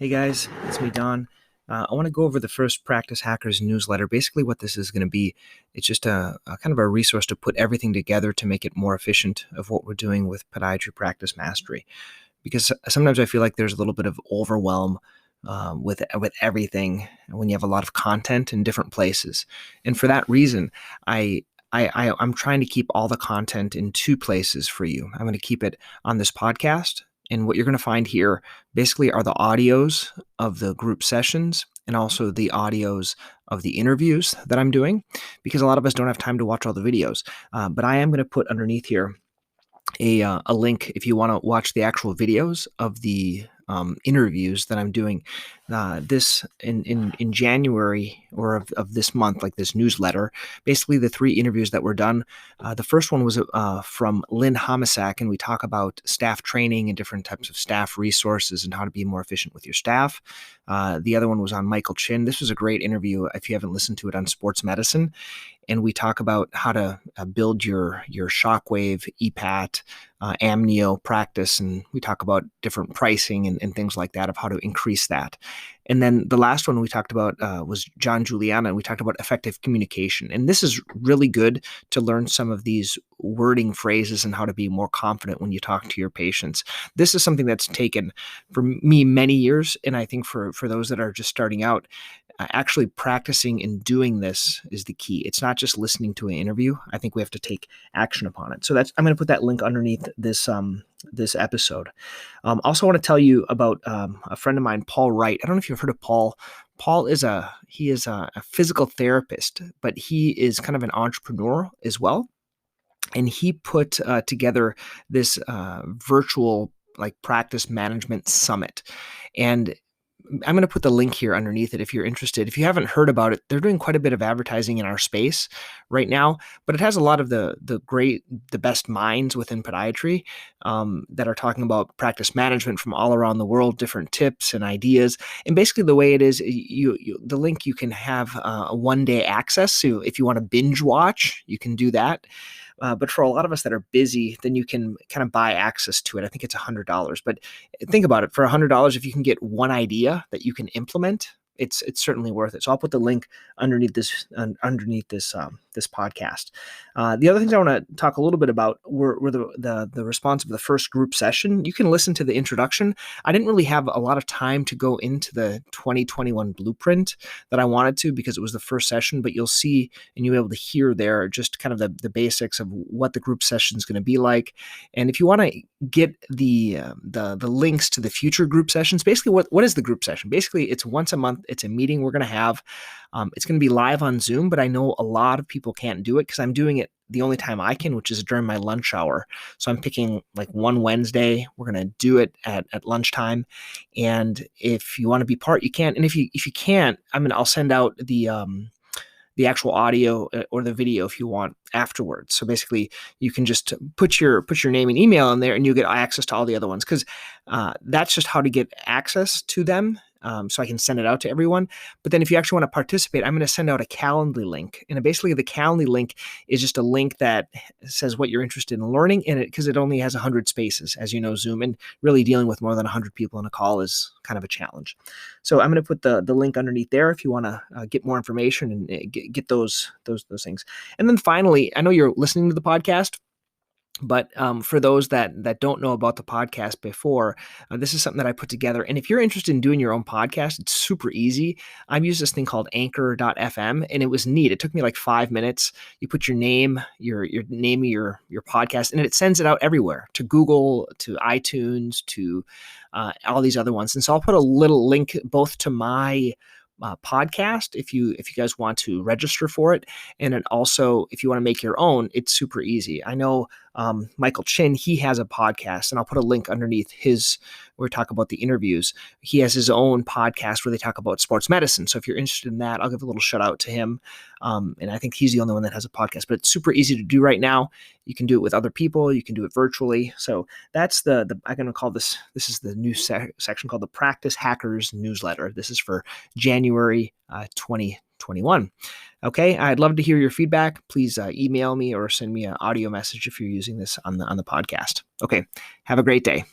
Hey guys, it's me, Don. I want to go over the first Practice Hackers newsletter. Basically, what this is going to be, it's just a kind of a resource to put everything together to make it more efficient of what we're doing with podiatry practice mastery. Because sometimes I feel like there's a little bit of overwhelm with everything when you have a lot of content in different places. And for that reason, I'm trying to keep all the content in two places for you. I'm going to keep it on this podcast. And what you're going to find here basically are the audios of the group sessions and also the audios of the interviews that I'm doing, because a lot of us don't have time to watch all the videos. But I am going to put underneath here a link if you want to watch the actual videos of the interviews that I'm doing this in January or of this month, like this newsletter. Basically, the three interviews that were done. The first one was from Lynn Homisak, and we talk about staff training and different types of staff resources and how to be more efficient with your staff. The other one was on Michael Chin. This was a great interview if you haven't listened to it, on sports medicine. And we talk about how to build your shockwave, EPAT, amnio practice, and we talk about different pricing and things like that, of how to increase that. And then the last one we talked about was John Juliana, and we talked about effective communication. And this is really good to learn some of these wording phrases and how to be more confident when you talk to your patients. This is something that's taken for me many years, and I think for those that are just starting out, actually practicing and doing this is the key. It's not just listening to an interview. I think we have to take action upon it. So I'm going to put that link underneath this episode. Also want to tell you about a friend of mine, Paul Wright. I don't know if you've heard of Paul. Paul is a physical therapist, but he is kind of an entrepreneur as well. And he put together this virtual practice management summit. And I'm going to put the link here underneath it if you're interested. If you haven't heard about it, they're doing quite a bit of advertising in our space right now, but it has a lot of the best minds within podiatry that are talking about practice management from all around the world, different tips and ideas. And basically the way it is, the link, you can have a one-day access. So if you want to binge watch, you can do that. But for a lot of us that are busy, then you can kind of buy access to it. I think it's $100. But think about it. For $100, if you can get one idea that you can implement, it's certainly worth it. So I'll put the link underneath this this podcast. The other things I want to talk a little bit about were the response of the first group session. You can listen to the introduction. I didn't really have a lot of time to go into the 2021 blueprint that I wanted to, because it was the first session, but you'll see and you'll be able to hear there just kind of the basics of what the group session is going to be like. And if you want to get the links to the future group sessions, basically what is the group session? Basically, it's once a month. It's a meeting we're going to have. It's going to be live on Zoom, but I know a lot of people can't do it because I'm doing it the only time I can, which is during my lunch hour. So I'm picking one Wednesday. We're going to do it at lunchtime. And if you want to be part, you can. And if you can't, I'll send out the actual audio or the video if you want afterwards. So basically, you can just put your name and email in there, and you get access to all the other ones, because that's just how to get access to them. So I can send it out to everyone. But then if you actually want to participate, I'm going to send out a Calendly link. And basically the Calendly link is just a link that says what you're interested in learning in it, because it only has 100 spaces. As you know, Zoom, and really dealing with more than 100 people in a call is kind of a challenge. So I'm going to put the link underneath there if you want to get more information and get those things. And then finally, I know you're listening to the podcast, but for those that don't know about the podcast before, this is something that I put together. And if you're interested in doing your own podcast, it's super easy. I've used this thing called Anchor.fm, and it was neat. It took me 5 minutes. You put your name, your name of your podcast, and it sends it out everywhere, to Google, to iTunes, to all these other ones. And so I'll put a little link both to my podcast if you guys want to register for it, and then also if you want to make your own, it's super easy. I know Michael Chin, he has a podcast, and I'll put a link underneath his where we talk about the interviews. He has his own podcast where they talk about sports medicine. So if you're interested in that, I'll give a little shout out to him. And I think he's the only one that has a podcast, but it's super easy to do right now. You can do it with other people. You can do it virtually. So that's I'm going to call this is the new section called the Practice Hackers newsletter. This is for January 2021. Okay, I'd love to hear your feedback. Please email me or send me an audio message if you're using this on the podcast. Okay, have a great day.